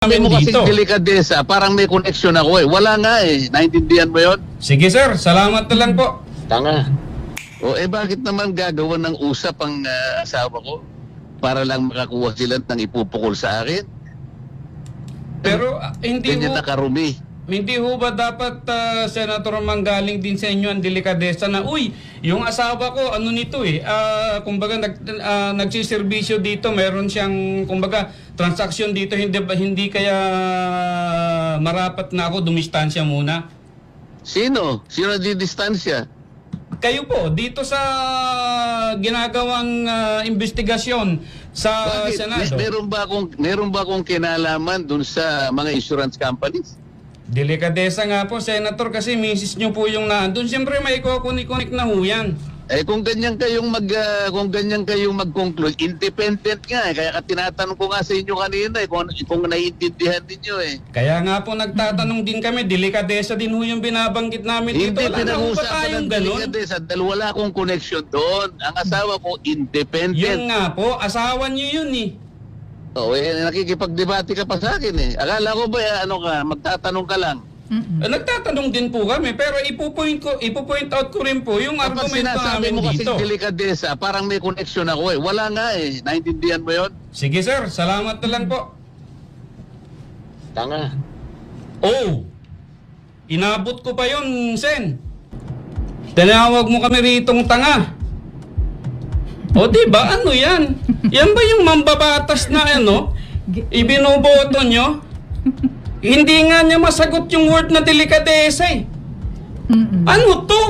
namin mo dito. kasi delikadesa, parang may connection ako eh. Wala nga eh. Naintindihan mo yun? Sige sir, salamat na lang po. Tanga. O bakit naman gagawa ng usap ang asawa ko? Para lang makakuha sila ng ipupukol sa akin? Pero Ganyan nakarumi. hindi ho ba dapat, Senator, manggaling din sa inyo ang delikadesa na, uy, yung asawa ko, ano nito eh, kumbaga nagsiservisyo dito, meron siyang, kumbaga, transaksyon dito, hindi kaya marapat na ako dumistansya muna? Sino? Sino di distansya? Kayo po, dito sa ginagawang investigasyon sa Bakit? Senado. Meron ba akong kinalaman dun sa mga insurance companies? Delikadesa nga po, Senator, kasi misis nyo po yung naandun. Siyempre may kukunik-kunik na ho yan. Kung ganyan kayong mag-conclude, independent nga eh. Kaya tinatanong ko nga sa inyo kanina kung naiintindihan niyo eh. Kaya nga po nagtatanong din kami, delikadesa din ho yung binabanggit namin dito. Hindi Wala na ho ba pinag-uusapan tayong ng ganun? delikadesa dahil wala akong connection doon. Ang asawa ko, independent. Yun nga po, asawa nyo yun eh. Nakikipagdebate ka pa sa akin eh. Akala ko ba, magtatanong ka lang. Nagtatanong din po kami, pero ipo-point out ko rin po yung Kapag argumento sinasabi namin mo kasi dito. delikadesa, parang may connection ako eh. Wala nga eh. Naintindihan mo yun? Sige sir, salamat na lang po. Tanga. Oh, inabot ko pa yun, Sen. Tinawag mo kami ritong tanga. O diba, ano yan? Yan ba yung mambabatas na ibinoboto nyo? Hindi nga niya masagot yung word na delikadesa eh. Ano to?